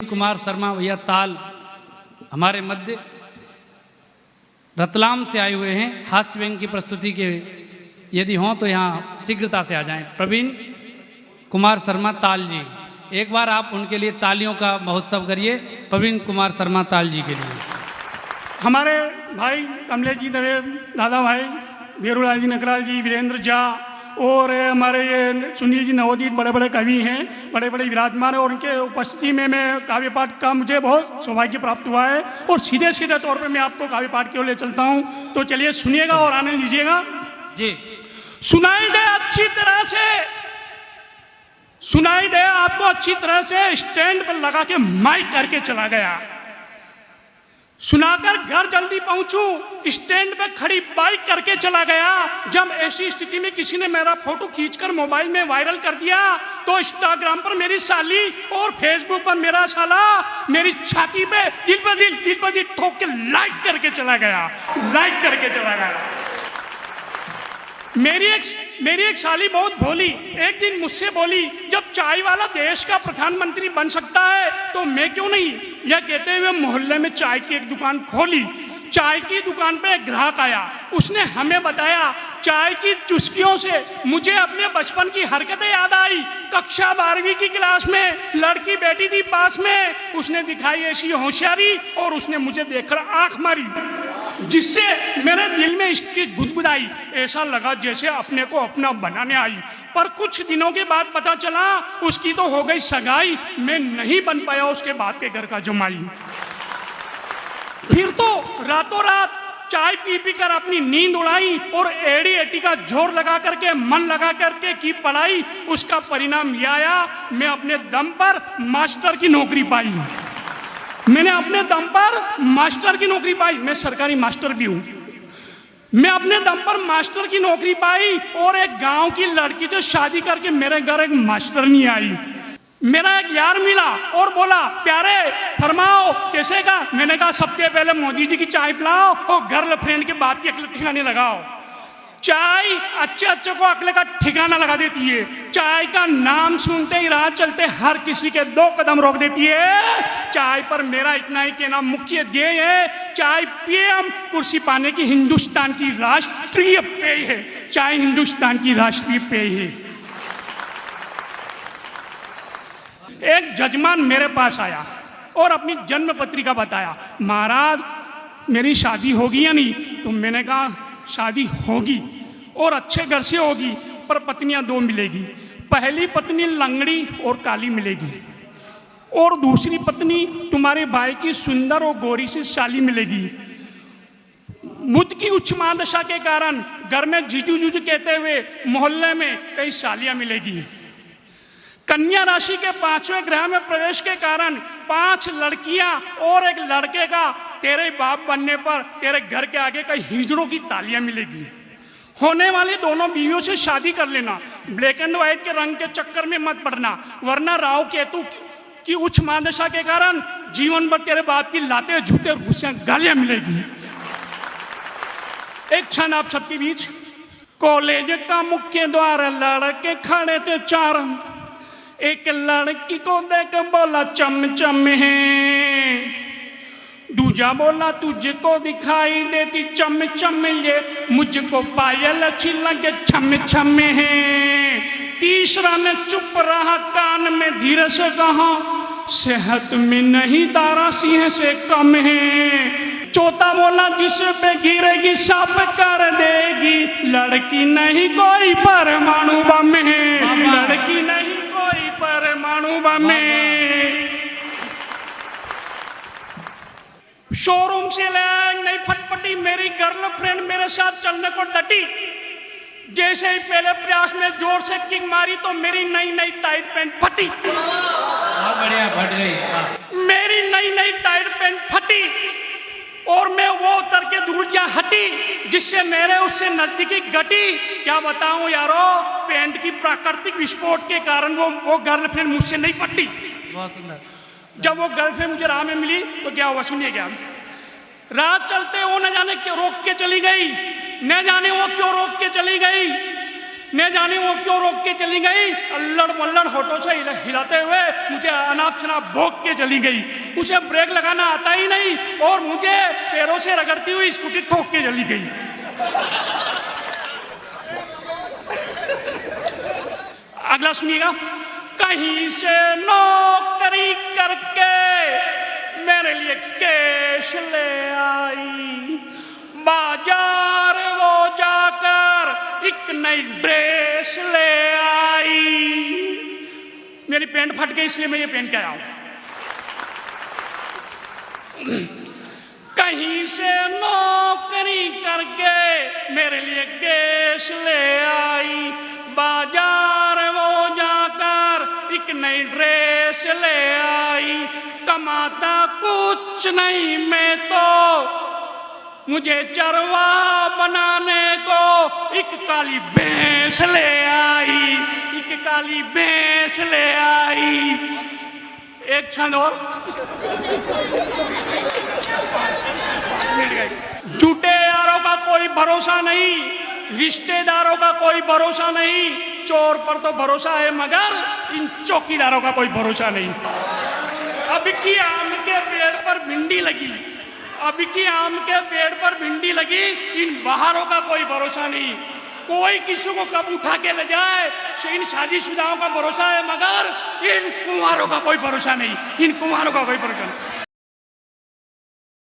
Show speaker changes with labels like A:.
A: कुमार शर्मा भैया ताल हमारे मध्य रतलाम से आए हुए हैं। हास्य व्यंग की प्रस्तुति के यदि हों तो यहाँ शीघ्रता से आ जाएं। प्रवीण कुमार शर्मा ताल जी, एक बार आप उनके लिए तालियों का महोत्सव करिए। प्रवीण कुमार शर्मा ताल जी के लिए।
B: हमारे भाई कमलेश जी दवे, दादा भाई वीरूलाल जी नकराल जी, वीरेंद्र झा और हमारे ये सुनील जी नवोदित बड़े बड़े कवि हैं, बड़े बड़े विराजमान हैं और उनके उपस्थिति में मैं काव्य पाठ का मुझे बहुत सौभाग्य प्राप्त हुआ है और सीधे सीधे तौर पे मैं आपको काव्य पाठ की ओर ले चलता हूँ। तो चलिए सुनिएगा और आनंद लीजिएगा
A: जी।
B: सुनाई दे अच्छी तरह से, सुनाई दे आपको अच्छी तरह से, स्टैंड पर लगा के माइक करके चला गया। सुनाकर घर जल्दी पहुंचूं, स्टैंड पे खड़ी बाइक करके चला गया। जब ऐसी स्थिति में किसी ने मेरा फोटो खींचकर मोबाइल में वायरल कर दिया तो इंस्टाग्राम पर मेरी साली और फेसबुक पर मेरा साला मेरी छाती पे दिल पर दिल ठोक के लाइक करके चला गया, लाइक करके चला गया। मेरी एक साली बहुत भोली एक दिन मुझसे बोली, जब चाय वाला देश का प्रधानमंत्री बन सकता है तो मैं क्यों नहीं। यह कहते हुए मोहल्ले में चाय की एक दुकान खोली। चाय की दुकान पे एक ग्राहक आया, उसने हमें बताया चाय की चुस्कियों से मुझे अपने बचपन की हरकतें याद आई। कक्षा 12वीं की क्लास में लड़की बैठी थी पास में, उसने दिखाई ऐसी होशियारी और उसने मुझे देखकर आंख मारी जिससे मेरे दिल में इसकी गुदगुदाई। ऐसा लगा जैसे अपने को अपना बनाने आई। पर कुछ दिनों के बाद पता चला उसकी तो हो गई सगाई, मैं नहीं बन पाया उसके बाप के घर का जमाई। फिर तो रातों रात चाय पी कर अपनी नींद उड़ाई और एडी एटी का जोर लगा करके मन लगा करके की पढ़ाई। उसका परिणाम यह आया, मैं अपने दम पर मास्टर की नौकरी पाई। मैंने अपने दम पर मास्टर की नौकरी पाई, मैं सरकारी मास्टर भी हूँ। मैं अपने दम पर मास्टर की नौकरी पाई और एक गांव की लड़की से शादी करके मेरे घर एक मास्टर नहीं आई। मेरा एक यार मिला और बोला, प्यारे फरमाओ कैसे का। मैंने कहा सबसे पहले मोदी जी की चाय पिलाओ और गर्लफ्रेंड के बाप की अकल ठिकाने लगाओ। चाय अच्छे अच्छे को अकल का ठिकाना लगा देती है। चाय का नाम सुनते ही राह चलते हर किसी के 2 कदम रोक देती है। चाय पर मेरा इतना ही कहना मुख्य ध्येय है, चाय पीएम कुर्सी पाने की हिंदुस्तान की राष्ट्रीय पेय है। चाय हिंदुस्तान की राष्ट्रीय पेय है। एक जजमान मेरे पास आया और अपनी जन्म पत्रिका बताया, महाराज मेरी शादी होगी या नहीं। तो मैंने कहा शादी होगी और अच्छे घर से होगी, पर पत्नियां 2 मिलेगी। पहली पत्नी लंगड़ी और काली मिलेगी और दूसरी पत्नी तुम्हारे भाई की सुंदर और गोरी सी साली मिलेगी। बुद्ध की उच्च महादशा के कारण घर में जीजू जूजू कहते हुए मोहल्ले में कई सालियां मिलेगी। कन्या राशि के 5वें ग्रह में प्रवेश के कारण 5 लड़कियां और एक लड़के का तेरे बाप बनने पर तेरे घर के आगे कई हिजड़ों की तालियां मिलेगी। होने वाली दोनों बीवियों से शादी कर लेना, ब्लैक एंड व्हाइट के रंग के चक्कर में मत पड़ना, वरना राहु केतु की उच्च महादशा के कारण जीवन भर तेरे बाप की लाते जूते और घुसियां गालियां मिलेगी। एक क्षण आप सबके बीच। कॉलेज का मुख्य द्वार लड़के खड़े थे 4, एक लड़की को देख बोला चम चम है। दूजा बोला तुझको दिखाई देती चम चम ये, मुझको पायल अच्छी लगे छम छम है। तीसरा ने चुप रहा कान में धीरे से कहा, सेहत में नहीं दारा सिंह से कम है। चौथा बोला जिस पे गिरेगी सब कर देगी, लड़की नहीं कोई परमाणु बम है, लड़की नहीं कोई परमाणु बम है। शोरूम से ले नई फटफटी मेरी गर्लफ्रेंड मेरे साथ चलने को डटी। जैसे ही पहले प्रयास में जोर से किक मारी तो मेरी नई टाइट पैंट फटी।
A: बढ़िया फट गई।
B: मेरी नई टाइट पैंट फटी और मैं वो उतर के दूर जा हटी जिससे मेरे उससे नजदीकी घटी। क्या बताऊं यारो, पैंट की प्राकृतिक विस्फोट के कारण वो गर्लफ्रेंड मुझसे नहीं फटी।
A: बहुत सुंदर।
B: जब वो गर्लफ्रेंड मुझे राह में मिली तो क्या हुआ सुनिए। क्या रात चलते वो न जाने क्यों रोक के चली गई, न जाने वो क्यों रोक के चली गई। न जाने वो क्यों रोक के चली गई, अल्लड़ मल्लड़ होठों से हिलाते हुए मुझे अनाप शनाप भोंक के चली गई। उसे ब्रेक लगाना आता ही नहीं और मुझे पैरों से रगड़ती हुई स्कूटी ठोक के चली गई। अगला सुनिएगा। कहीं से नौकरी करके मेरे लिए कैश ले आई, बाजार वो जाकर एक नई ड्रेस ले आई। मेरी पैंट फट गई इसलिए मैं ये पहन के आया हूं। कहीं से नौकरी करके मेरे लिए कैश ले आई, बाजार वो जाकर एक नई ड्रेस ले आई। कमाता कुछ नहीं मैं तो मुझे चरवा बनाने को एक काली भैंस ले आई, एक काली भैंस ले आई। एक क्षण और। झूठे यारों का कोई भरोसा नहीं, रिश्तेदारों का कोई भरोसा नहीं, चोर पर तो भरोसा है मगर इन चौकीदारों का कोई भरोसा नहीं। अब की आम के पेड़ पर भिंडी लगी, अब की आम के पेड़ पर भिंडी लगी, इन बहारों का कोई भरोसा नहीं। कोई किसी को कब उठा के ले जाए, इन शादीशुदाओं का भरोसा है मगर इन कुंवारों का कोई भरोसा नहीं, इन कुंवारों का कोई भरोसा नहीं।